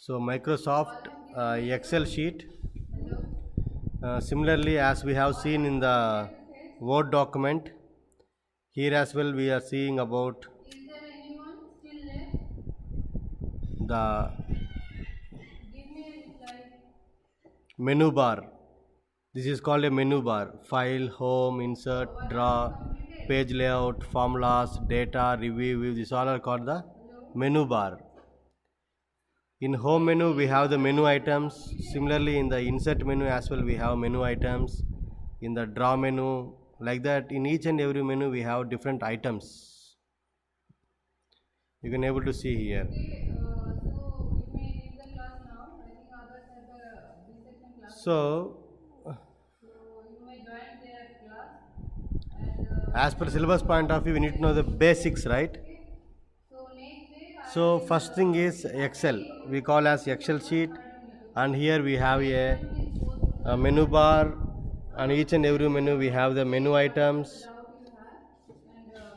So Microsoft Excel sheet. Similarly, as we have seen in the Word document, here as well we are seeing about Is there anyone still left? the Give me like menu bar. This is called a menu bar. File, home, insert, one draw, is completed. page layout, formulas, data, review, view. These all are called the Hello. menu bar. In home menu we have the menu items. Similarly in the insert menu as well we have menu items. In the draw menu, like that in each and every menu we have different items. You can able to see here. Okay, so we may leave the class now. I think others have the B section class. So So you may join their class and as per syllabus point of view we need to know the basics, right? okay. So next day So first thing is Excel. We call as Excel sheet, and here we have a menu bar, and each and every menu we have the menu items, doubt you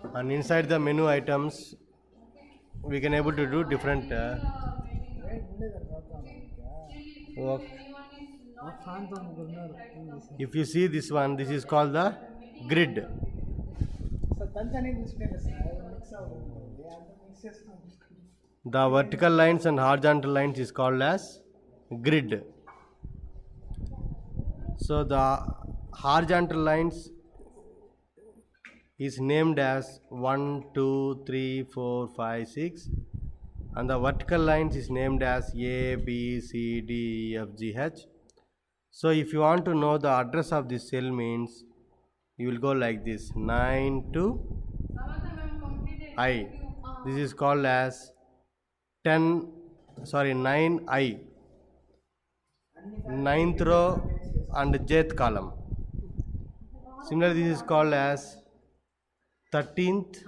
have and and inside the menu items we can able to do different work. If you see this one, this is called the grid. The vertical lines and horizontal lines is called as grid. So the horizontal lines is named as 1, 2, 3, 4, 5, 6, and the vertical lines is named as A, B, C, D, E, F, G, H. So if you want to know the address of this cell means you will go like this 9 to I. This is called as 9I, ninth row and jth column. Similarly, this is called as 13th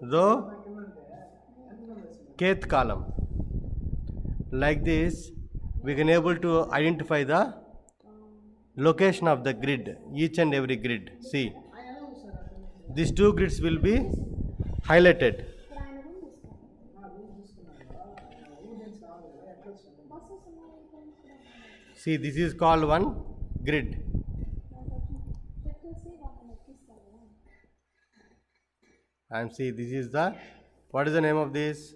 row, kth column. Like this, we can able to identify the location of the grid, each and every grid. See, these two grids will be highlighted. See, this is called one grid. And see, this is the, what is the name of this?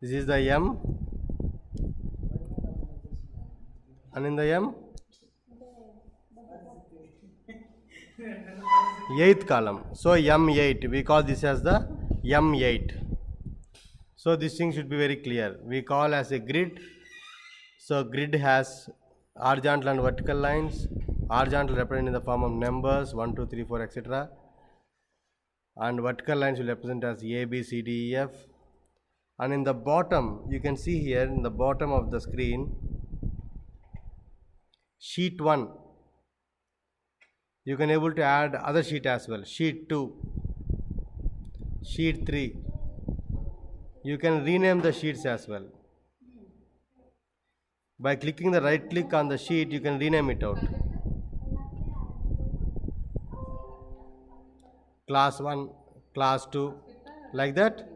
This is the M, and in the M, 8th column. So M8, we call this as the M8. So this thing should be very clear. We call as a grid. So grid has horizontal and vertical lines. Horizontal represented in the form of numbers 1, 2, 3, 4, etc. And vertical lines will represent as A, B, C, D, E, F. And in the bottom, you can see here in the bottom of the screen, sheet 1. You can able to add other sheet as well. Sheet 2, sheet 3. You can rename the sheets as well. By clicking the right click on the sheet, you can rename it out. Class 1, class 2, like that.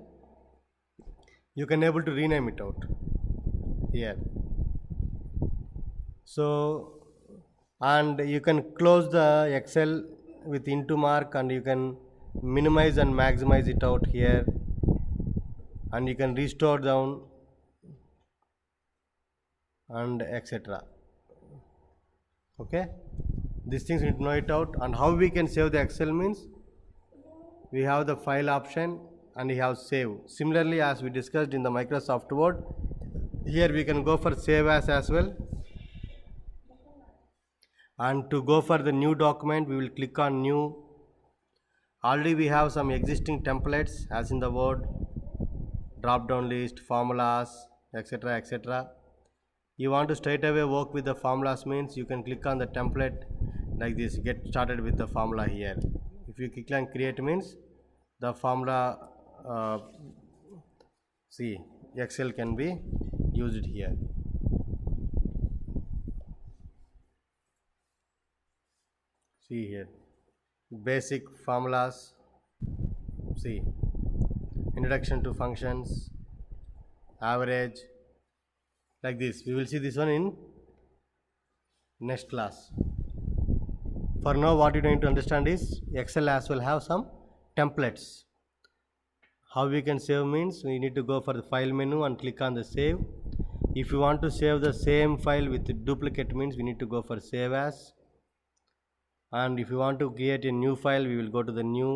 You can able to rename it out here. So, and you can close the Excel with into mark, and you can minimize and maximize it out here, and you can restore down and etc. Okay, these things you need to know it out. And how we can save the Excel means we have the file option and we have save. Similarly, as we discussed in the Microsoft Word, here we can go for save as well. And to go for the new document, we will click on new. Already we have some existing templates as in the Word, drop down list, formulas, etc, etc. You want to straight away work with the formulas means you can click on the template like this, get started with the formula here. If you click on create means the formula, see, Excel can be used here. See here, basic formulas, see, introduction to functions, average, like this. We will see this one in next class. For now, what you need to understand is Excel as well have some templates. How we can save means we need to go for the file menu and click on the save. If you want to save the same file with duplicate means we need to go for save as. And if you want to create a new file, we will go to the new.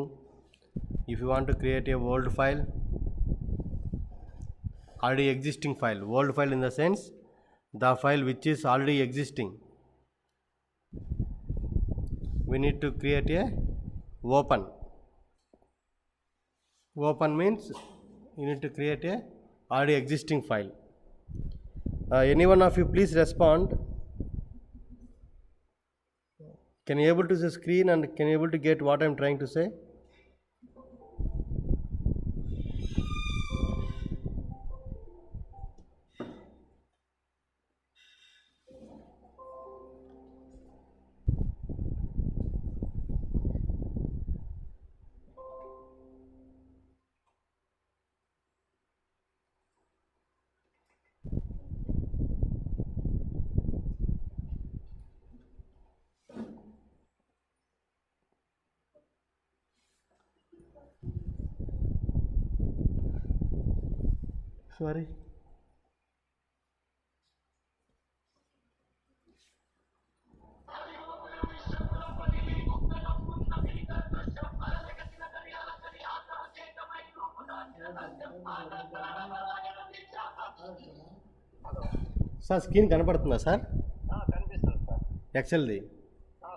If you want to create a old file, already existing file, old file in the sense the file which is already existing, we need to create a open. Open means you need to create a already existing file. Any one of you please respond. Can you able to see the screen and can you able to get what I am trying to say? Sorry. Sir screen కనపడుతుందా sir? కనిపిస్తుంది sir. ఎక్సెల్ది?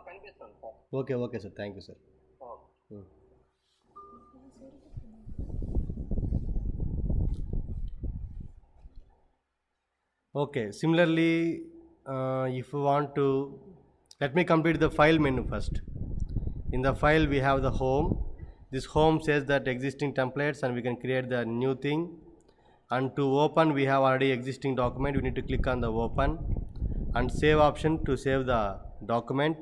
కనిపిస్తుంది sir. Okay okay sir, thank you sir. Okay, similarly, if you want to, let me complete the file menu first. In the file we have the home. This home says that existing templates and we can create the new thing. And to open we have already existing document. We need to click on the open and save option to save the document.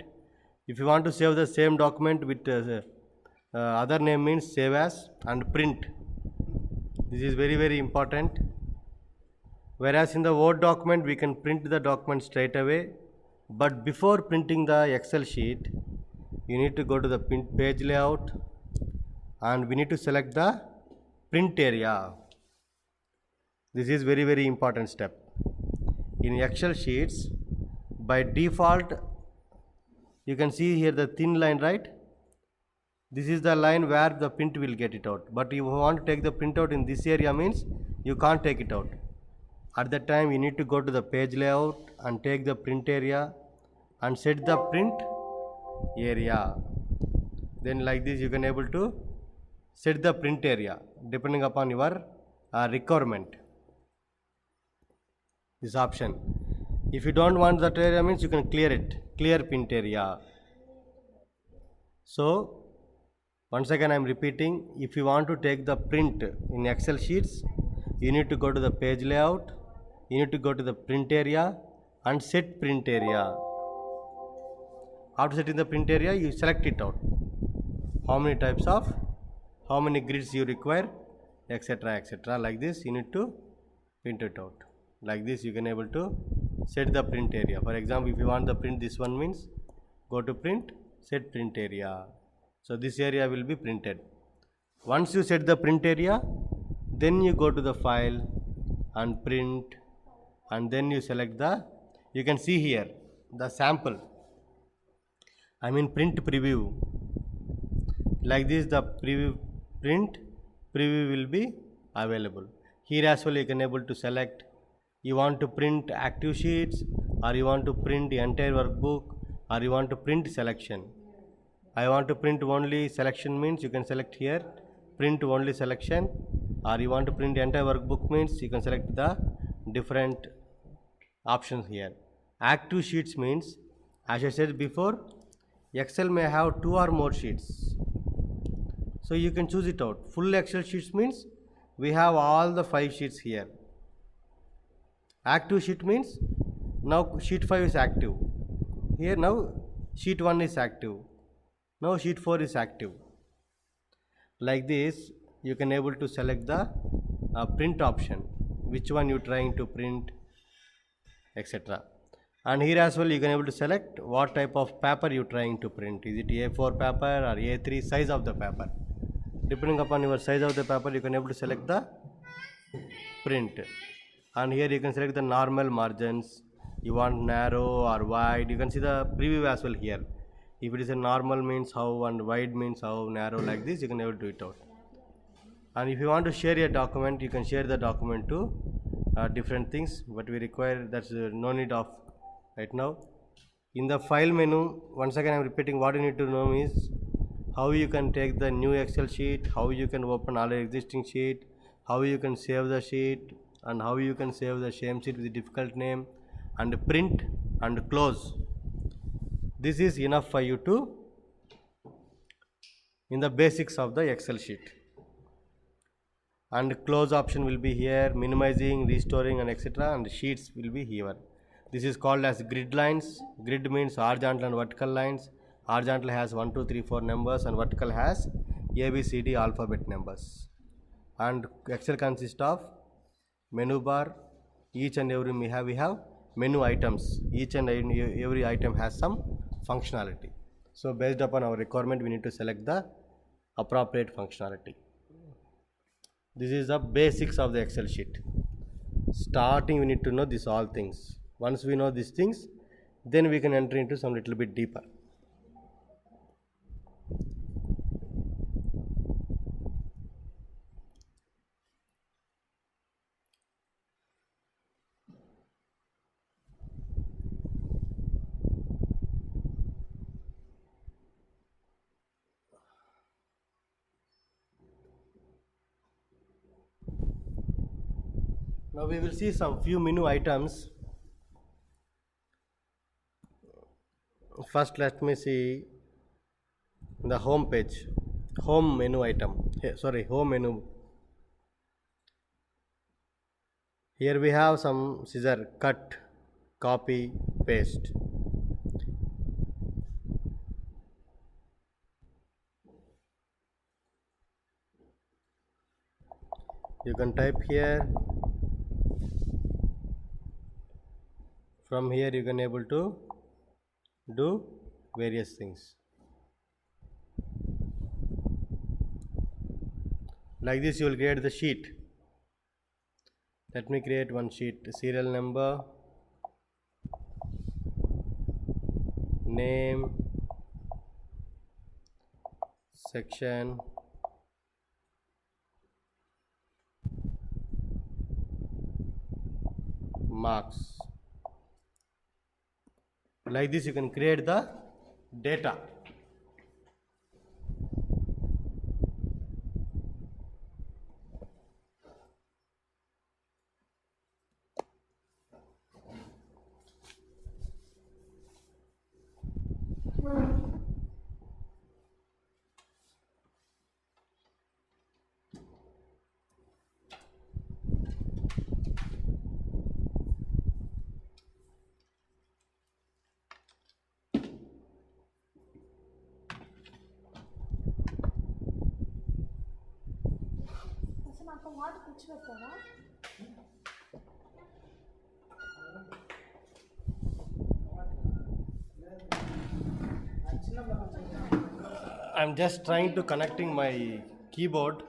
If you want to save the same document with other name means save as and print. This is very very important. Whereas in the Word document we can print the document straight away, but before printing the Excel sheet you need to go to the page layout and we need to select the print area. This is very very important step. In Excel sheets by default you can see here the thin line, right? This is the line where the print will get it out, but if you want to take the printout in this area means you can't take it out. At that time you need to go to the page layout and take the print area and set the print area. Then like this you can able to set the print area depending upon your requirement. This option. If you don't want that area means you can clear it, clear print area. So once again I am repeating, if you want to take the print in Excel sheets you need to go to the page layout, you need to go to the print area and set print area. After setting the print area you select it out, how many types of, how many grids you require, etc etc. Like this you need to print it out. Like this you can able to set the print area. For example, if you want the print this one means go to print, set print area. So this area will be printed. Once you set the print area, then you go to the file and print, and then you select the, you can see here the sample, I mean print preview. Like this the print preview will be available. Here as well you can able to select, you want to print active sheets or you want to print the entire workbook or you want to print selection. I want to print only selection means you can select here print only selection, or you want to print the entire workbook means you can select the different options here. Active sheets means, as I said before, Excel may have 2 or more sheets, so you can choose it out. Full Excel sheets means we have all the 5 sheets here. Active sheet means now sheet 5 is active here, now sheet 1 is active, now sheet 4 is active. Like this you can able to select the print option, which one you trying to print, etc. And here as well you can able to select what type of paper you trying to print. Is it A4 paper or A3 size of the paper. Depending upon your size of the paper, you can able to select the print. And here you can select the normal margins. You want narrow or wide. You can see the preview as well here. If it is a normal means how and wide means how, narrow like this, you can able to do it out. And if you want to share a document, you can share the document to different things, but we require that's no need of right now. In the file menu, once again I am repeating, what you need to know is how you can take the new Excel sheet, how you can open all existing sheet, how you can save the sheet, and how you can save the same sheet with a difficult name, and print and close. This is enough for you to in the basics of the Excel sheet. And close option will be here, minimizing, restoring, and etc. And sheets will be here. This is called as grid lines. Grid means horizontal and vertical lines. Horizontal has 1, 2, 3, 4 numbers, and vertical has A, B, C, D alphabet numbers. And Excel consists of menu bar. Each and every we have menu items. Each and every item has some functionality. So based upon our requirement, we need to select the appropriate functionality. This is the basics of the Excel sheet. Starting, we need to know these all things. Once we know these things, then we can enter into some little bit deeper. Now we will see some few menu items. First, let me see the home page, home menu item. Home menu. Here we have some scissor, cut, copy, paste. You can type here. From here you can able to do various things. Like this you will create the sheet. Let me create one sheet. Serial number, name, section, marks. Like this you can create the data. I'm just trying to connecting my keyboard.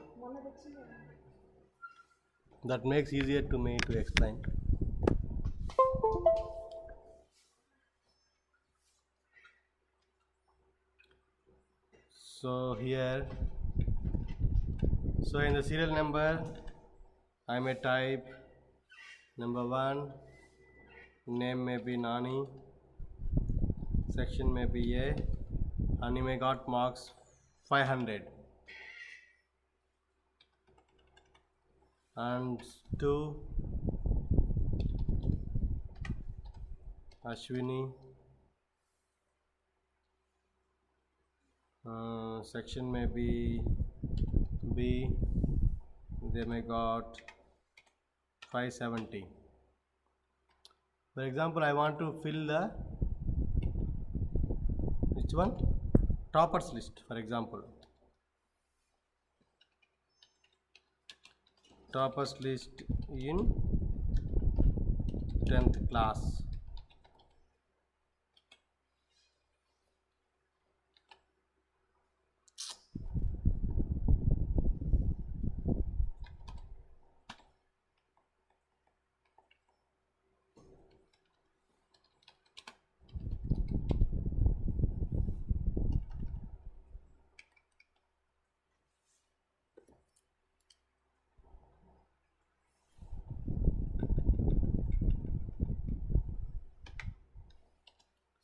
That makes easier to me to explain. So here, so in the serial number, I may type number 1, name may be Nani, section may be A, and you may got marks 500. And 2, Ashwini, section may be B, they may got 570. For example, I want to fill the which one? Toppers list, for example. Toppers list in strength class.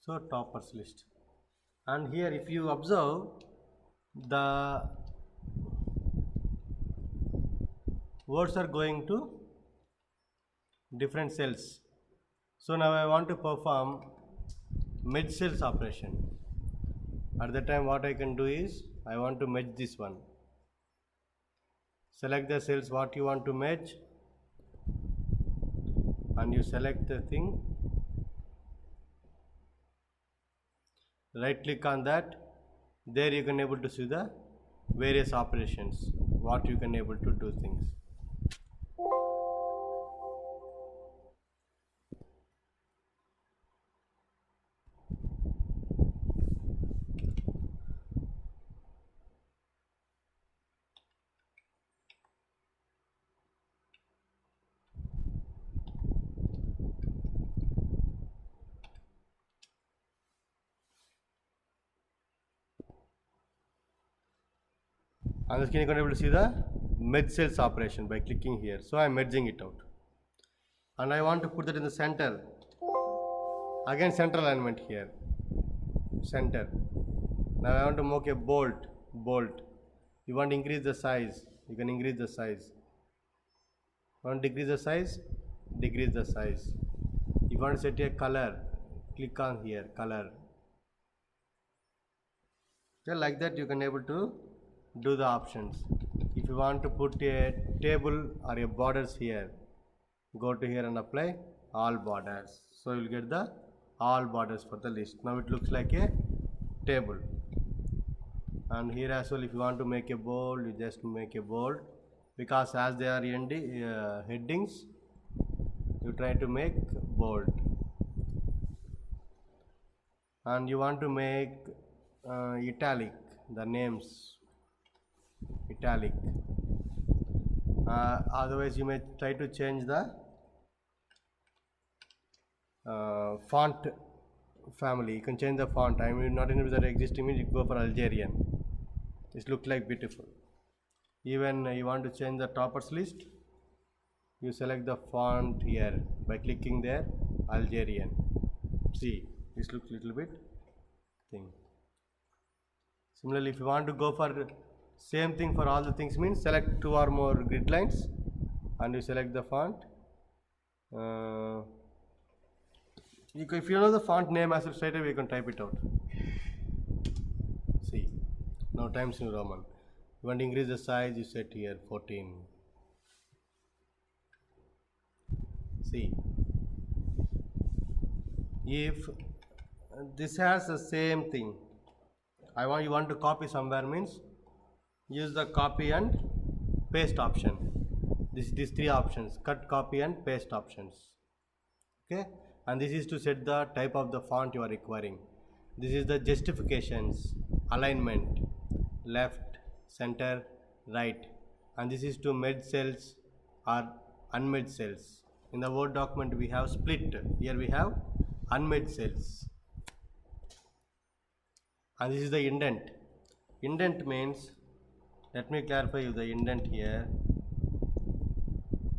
So toppers list, and here if you observe the words are going to different cells. So now I want to perform merge cells operation. At the time what I can do is I want to merge this one. Select the cells what you want to merge and you select the thing. Right click on that. There you can able to see the various operations what you can able to do things. On the screen you can able to see the merge cells operation by clicking here. So I am merging it out and I want to put that in the center. Again center alignment here, center. Now I want to make a bolt. You want to increase the size, you can increase the size. You want to decrease the size, decrease the size. You want to set a color, click on here, color. Okay, like that you can able to do the options. If you want to put a table or a borders here, go to here and apply all borders. So you will get the all borders for the list. Now it looks like a table. And here as well, if you want to make a bold, you just make a bold, because as they are headings, you try to make bold. And you want to make italic, the names italic. Otherwise you may try to change the font family. You can change the font. I mean, not in the existing means you go for Algerian. This look like beautiful. Even you want to change the toppers list, you select the font here by clicking there, Algerian. See, this looks little bit thing. Similarly, if you want to go for same thing for all the things, means select 2 or more grid lines and you select the font. If you know the font name as well, straight away you can type it out. See, now Times New Roman. You want to increase the size, you set here 14. See, if this has the same thing, you want to copy somewhere, means use the copy and paste option. These 3 options, cut, copy and paste options. Okay, and this is to set the type of the font you are requiring. This is the justifications, alignment, left, center, right, and this is to merge cells or unmerged cells. In the Word document we have split, here we have unmerged cells. And this is the indent. Indent means, let me clarify you the indent here.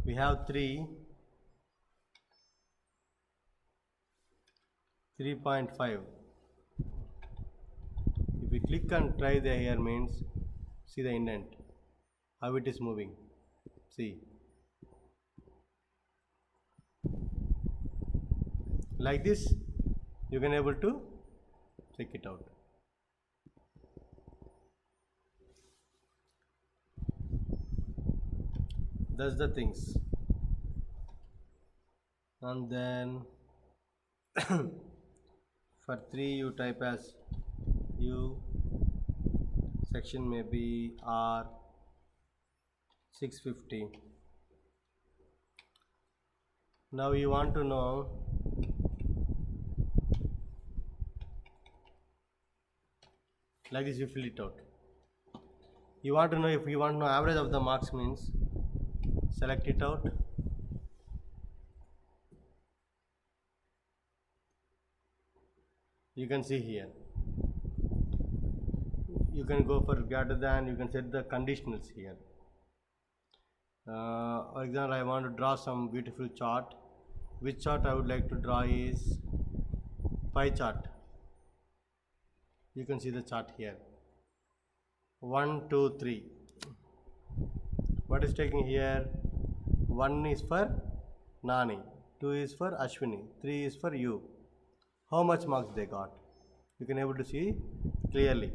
We have 3.5. If we click and try the here, means see the indent, how it is moving. See, like this you can able to check it out. That's the things. And then for 3 you type as U, section may be R 650. Now you want to know like this, you fill it out. You want to know, if you want to know average of the marks means select it out. You can see here. You can go for greater than, you can set the conditionals here. For example, I want to draw some beautiful chart. Which chart I would like to draw is pie chart. You can see the chart here. 1, 2, 3. What is taking here? 1 is for Nani, 2 is for Ashwini, 3 is for you. How much marks they got? You can able to see clearly.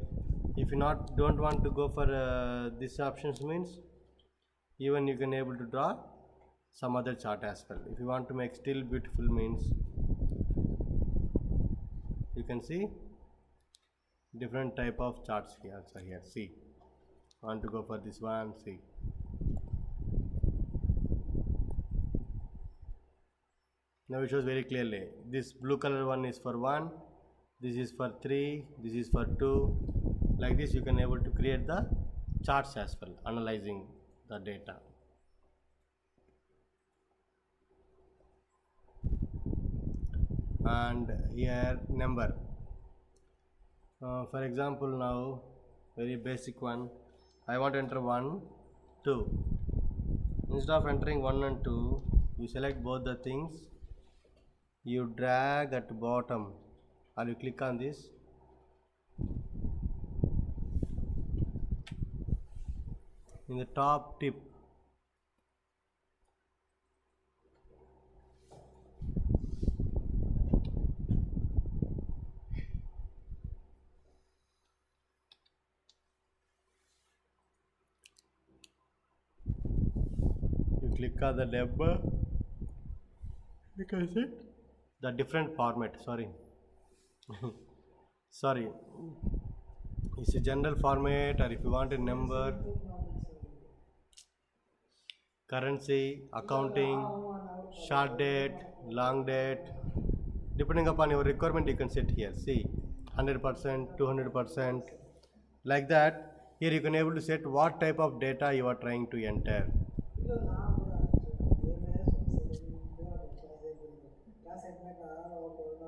If you don't want to go for these options means, even you can able to draw some other chart as well. If you want to make still beautiful means, you can see different type of charts here. So here, see, want to go for this one, see. Now it shows very clearly. This blue color one is for 1, this is for 3, this is for 2. Like this you can able to create the charts as well, analyzing the data. And here number. For example, now very basic one, I want to enter 1, 2. Instead of entering 1 and 2, you select both the things, you drag at bottom or you click on this. In the top tip, you click on the number, because it the different format, sorry sorry, it's a general format, or if you want a number, currency, accounting, short date, long date, depending upon your requirement you can set here. See, 100%, 200%, like that. Here you can able to set what type of data you are trying to enter.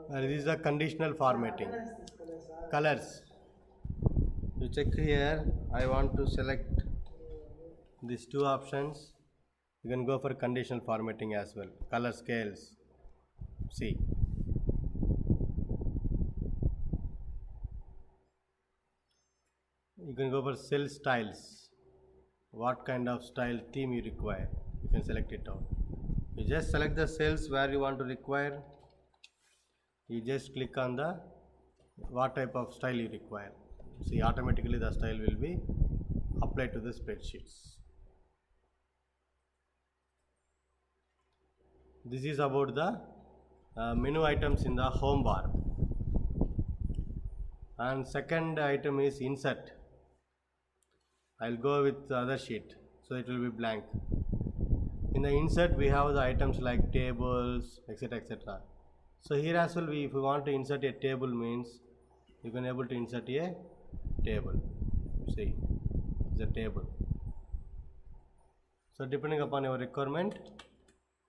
This is the conditional formatting. Colors, you check here, I want to select these two options. You can go for conditional formatting as well. Color scales, see. You can go for cell styles. What kind of style theme you require, you can select it out. You just select the cells where you want to require. You just click on the what type of style you require. See, automatically the style will be applied to the spreadsheets. This is about the menu items in the home bar. And second item is insert. I'll go with the other sheet, so it will be blank. In the insert we have the items like tables, etc, etc. So here as well, if we want to insert a table means, you can able to insert a table. See, it's a table. So depending upon your requirement,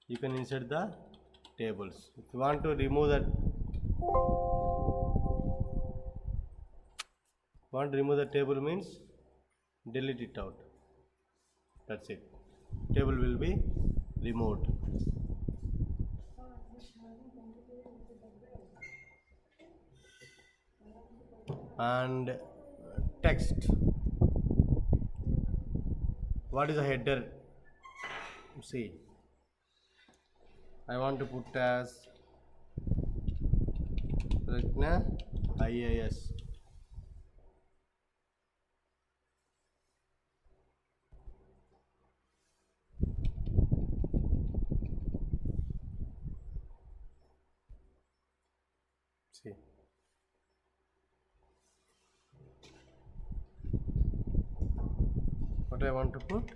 you can insert the tables. If you want to remove the table means, delete it out. That's it. Table will be removed. And text. What is a header? See, I want to put as Pratna IAS. See, what I want to put?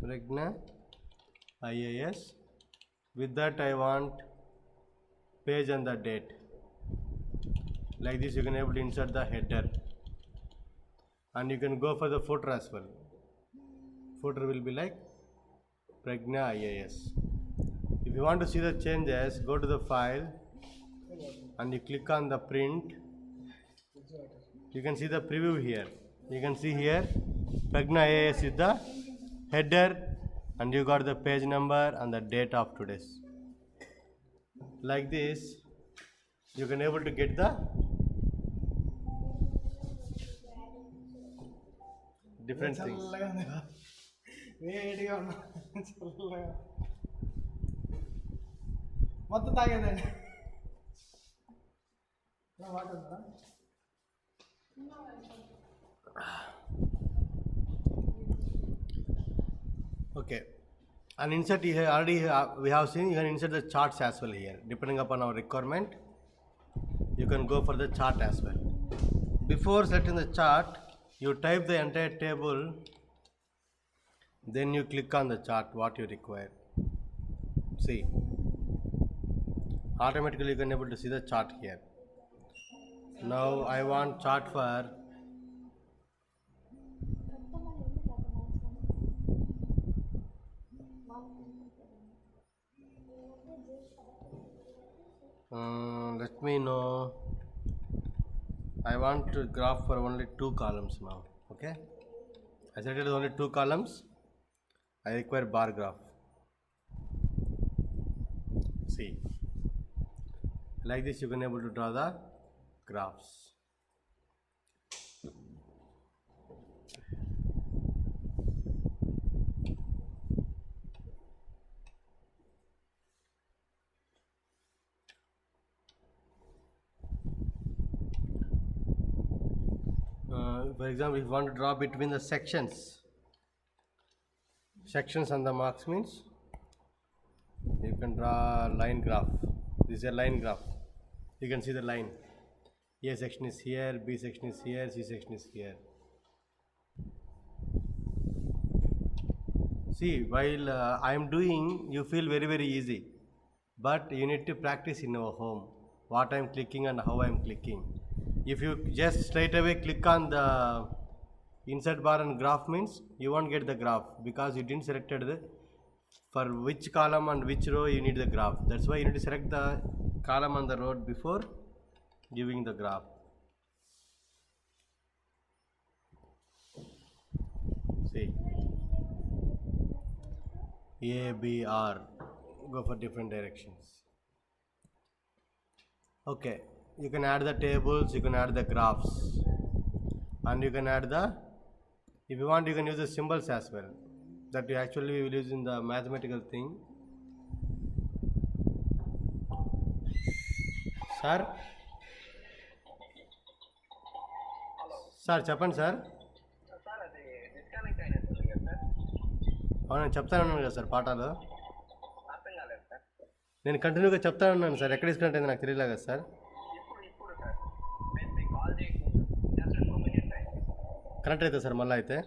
Pregna IAS. With that I want page and the date. Like this you can able to insert the header, and you can go for the footer as well. Footer will be like Pregna IAS. If you want to see the changes, go to the file and you click on the print. You can see the preview here. You can see here Pregna IAS is the header, and you got the page number and the date of today's. Like this you can able to get the different things. చల్లగా ఉంది కదా, వేడిగా ఉన్నా చల్లగా మొత్తం తాగేదండి. Water ఉందా? Okay, and insert here already we have seen you can insert the charts as well here. Depending upon our requirement, you can go for the chart as well. Before selecting the chart, you type the entire table, then you click on the chart what you require. See, automatically you can able to see the chart here. Now I want chart for let me know. I want to graph for only 2 columns now. Okay, I selected only 2 columns. I require bar graph. See, like this you can able to draw the graphs. For example, if you want to draw between the sections and the marks means you can draw line graph. This is a line graph. You can see the line. A section is here, B section is here, C section is here. See, while I am doing, you feel very easy, but you need to practice in your home what I am clicking and how I am clicking. If you just straight away click on the insert bar and graph means you won't get the graph because you didn't selected the for which column and which row you need the graph. That's why you need to select the column and the row before giving the graph. See, A, B, R, go for different directions. Okay, you can add the tables, you can add the graphs, and you can add the, if you want you can use the symbols as well, that you actually will use in the mathematical thing. Sir? Sir, చెప్పండి sir. Sir అది disconnect అయినట్టుంది కదా sir. అవును చెప్తాను కదా sir పాఠాలు. అర్థం కాలేదు సార్. నేను కంటిన్యూగా చెప్తాను ఉన్నాను సార్, ఎక్కడ డిస్కనెక్ట్ అయింది నాకు తెలియలేదు కదా సార్. ఇప్పుడు సార్ నేను మీకు కాల్ చేయకుండా జస్ట్ 2 minutes అయింది. కనెక్ట్ అవుతుంది సార్ మళ్ళీ అయితే.